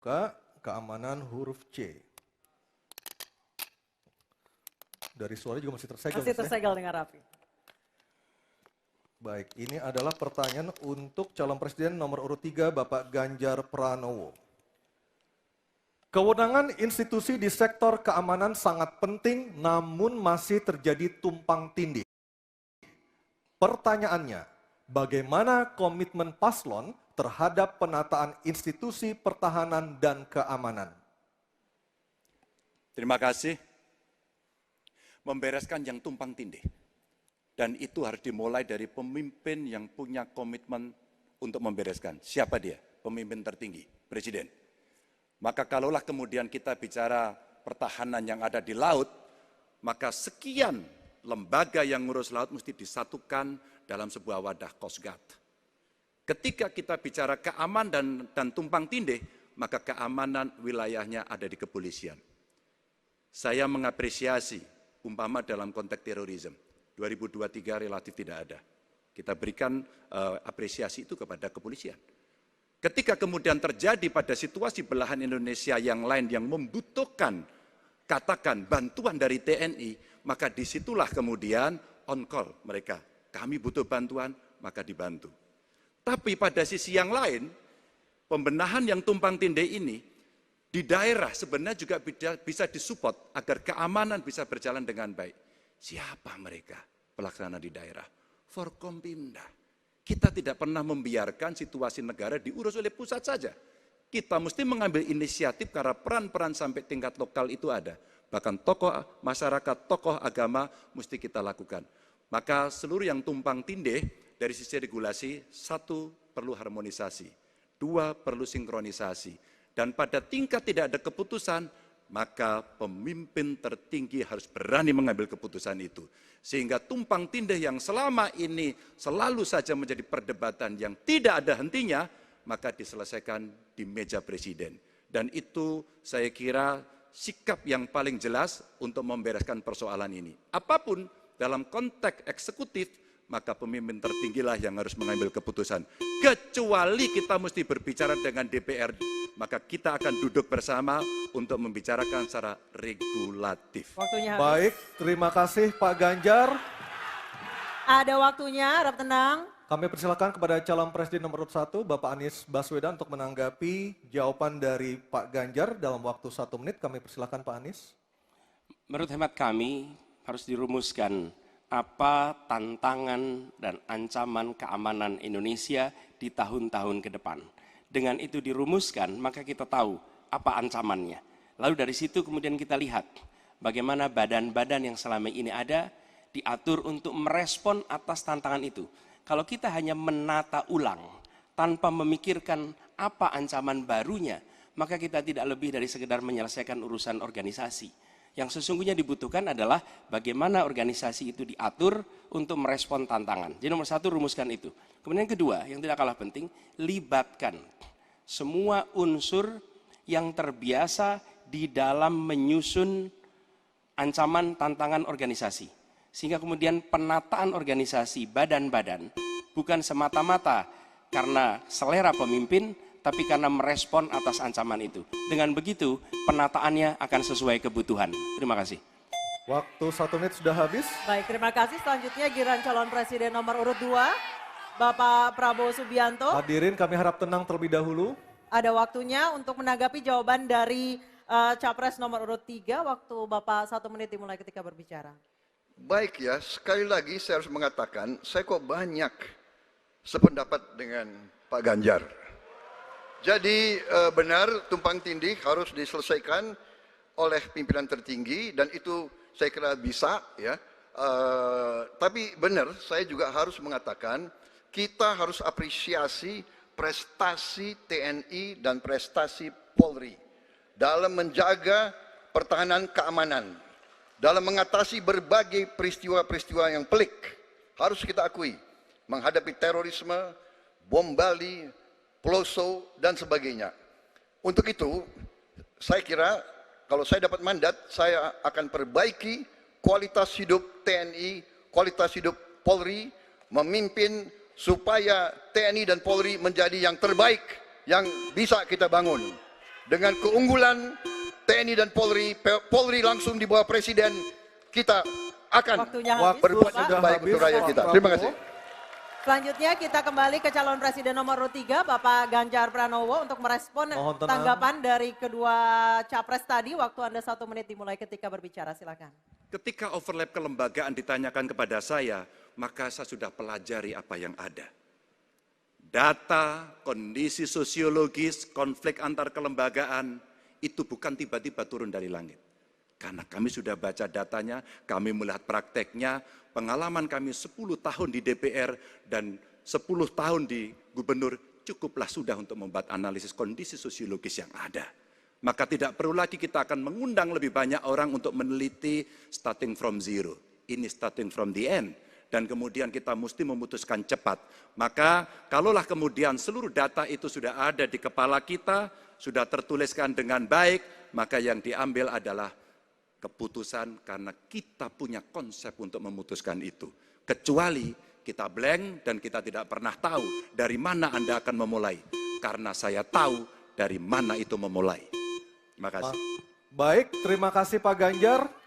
Buka, keamanan huruf C. Dari suara juga masih tersegel. Masih tersegel dengan rapi. Baik, ini adalah pertanyaan untuk calon presiden nomor urut 3, Bapak Ganjar Pranowo. Kewenangan institusi di sektor keamanan sangat penting, namun masih terjadi tumpang tindih. Pertanyaannya, bagaimana komitmen paslon terhadap penataan institusi pertahanan dan keamanan? Terima kasih. Membereskan yang tumpang tindih. Dan itu harus dimulai dari pemimpin yang punya komitmen untuk membereskan. Siapa dia? Pemimpin tertinggi, Presiden. Maka kalaulah kemudian kita bicara pertahanan yang ada di laut, maka sekian lembaga yang ngurus laut mesti disatukan dalam sebuah wadah Coast Guard. Ketika kita bicara keamanan dan tumpang tindih, maka keamanan wilayahnya ada di kepolisian. Saya mengapresiasi, umpama dalam konteks terorisme, 2023 relatif tidak ada. Kita berikan apresiasi itu kepada kepolisian. Ketika kemudian terjadi pada situasi belahan Indonesia yang lain yang membutuhkan, katakan bantuan dari TNI, maka disitulah kemudian on call mereka. Kami butuh bantuan, maka dibantu. Tapi pada sisi yang lain, pembenahan yang tumpang tindih ini, di daerah sebenarnya juga bisa disupport agar keamanan bisa berjalan dengan baik. Siapa mereka pelaksana di daerah? Forkompimda. Kita tidak pernah membiarkan situasi negara diurus oleh pusat saja. Kita mesti mengambil inisiatif karena peran-peran sampai tingkat lokal itu ada. Bahkan tokoh masyarakat, tokoh agama mesti kita lakukan. Maka seluruh yang tumpang tindih dari sisi regulasi, 1 perlu harmonisasi, 2 perlu sinkronisasi. Dan pada tingkat tidak ada keputusan, maka pemimpin tertinggi harus berani mengambil keputusan itu. Sehingga tumpang tindih yang selama ini selalu saja menjadi perdebatan yang tidak ada hentinya, maka diselesaikan di meja presiden. Dan itu saya kira sikap yang paling jelas untuk membereskan persoalan ini. Apapun dalam konteks eksekutif, maka pemimpin tertinggilah yang harus mengambil keputusan. Kecuali kita mesti berbicara dengan DPR, maka kita akan duduk bersama untuk membicarakan secara regulatif. Waktunya habis. Baik, terima kasih Pak Ganjar. Ada waktunya, harap tenang. Kami persilakan kepada calon presiden nomor urut 1, Bapak Anies Baswedan untuk menanggapi jawaban dari Pak Ganjar dalam waktu 1 menit. Kami persilakan Pak Anies. Menurut hemat kami harus dirumuskan apa tantangan dan ancaman keamanan Indonesia di tahun-tahun ke depan. Dengan itu dirumuskan, maka kita tahu apa ancamannya. Lalu dari situ kemudian kita lihat bagaimana badan-badan yang selama ini ada diatur untuk merespon atas tantangan itu. Kalau kita hanya menata ulang tanpa memikirkan apa ancaman barunya, maka kita tidak lebih dari sekedar menyelesaikan urusan organisasi. Yang sesungguhnya dibutuhkan adalah bagaimana organisasi itu diatur untuk merespon tantangan. Jadi nomor 1 rumuskan itu. Kemudian yang kedua, yang tidak kalah penting, libatkan semua unsur yang terbiasa di dalam menyusun ancaman tantangan organisasi. Sehingga kemudian penataan organisasi badan-badan bukan semata-mata karena selera pemimpin, tapi karena merespon atas ancaman itu. Dengan begitu, penataannya akan sesuai kebutuhan. Terima kasih. Waktu 1 menit sudah habis. Baik, terima kasih. Selanjutnya giliran calon presiden nomor urut 2, Bapak Prabowo Subianto. Hadirin kami harap tenang terlebih dahulu. Ada waktunya untuk menanggapi jawaban dari Capres nomor urut 3. Waktu Bapak 1 menit dimulai ketika berbicara. Baik ya, sekali lagi saya harus mengatakan, saya kok banyak sependapat dengan Pak Ganjar. Jadi benar tumpang tindih harus diselesaikan oleh pimpinan tertinggi dan itu saya kira bisa ya. Tapi benar saya juga harus mengatakan kita harus apresiasi prestasi TNI dan prestasi Polri dalam menjaga pertahanan keamanan, dalam mengatasi berbagai peristiwa-peristiwa yang pelik. Harus kita akui, menghadapi terorisme, bom Bali, Peloso, dan sebagainya. Untuk itu, saya kira kalau saya dapat mandat, saya akan perbaiki kualitas hidup TNI, kualitas hidup Polri, memimpin supaya TNI dan Polri menjadi yang terbaik yang bisa kita bangun. dengan keunggulan TNI dan Polri, Polri langsung di bawah Presiden, kita akan Waktunya habis, berbuat Bapak. yang terbaik untuk rakyat kita. Terima kasih. Selanjutnya kita kembali ke calon presiden nomor urut 3, Bapak Ganjar Pranowo untuk merespon Mohon tenang. tanggapan dari kedua capres tadi. Waktu Anda 1 menit dimulai ketika berbicara, silakan. Ketika overlap kelembagaan ditanyakan kepada saya, maka saya sudah pelajari apa yang ada. Data, kondisi sosiologis, konflik antar kelembagaan, itu bukan tiba-tiba turun dari langit. Karena kami sudah baca datanya, kami melihat prakteknya, pengalaman kami 10 tahun di DPR dan 10 tahun di gubernur, cukuplah sudah untuk membuat analisis kondisi sosiologis yang ada. Maka tidak perlu lagi kita akan mengundang lebih banyak orang untuk meneliti starting from zero. Ini starting from the end. Dan kemudian kita mesti memutuskan cepat. Maka kalaulah kemudian seluruh data itu sudah ada di kepala kita, sudah tertuliskan dengan baik, maka yang diambil adalah keputusan karena kita punya konsep untuk memutuskan itu. Kecuali kita blank dan kita tidak pernah tahu dari mana Anda akan memulai. Karena saya tahu dari mana itu memulai. Terima kasih. Baik, terima kasih Pak Ganjar.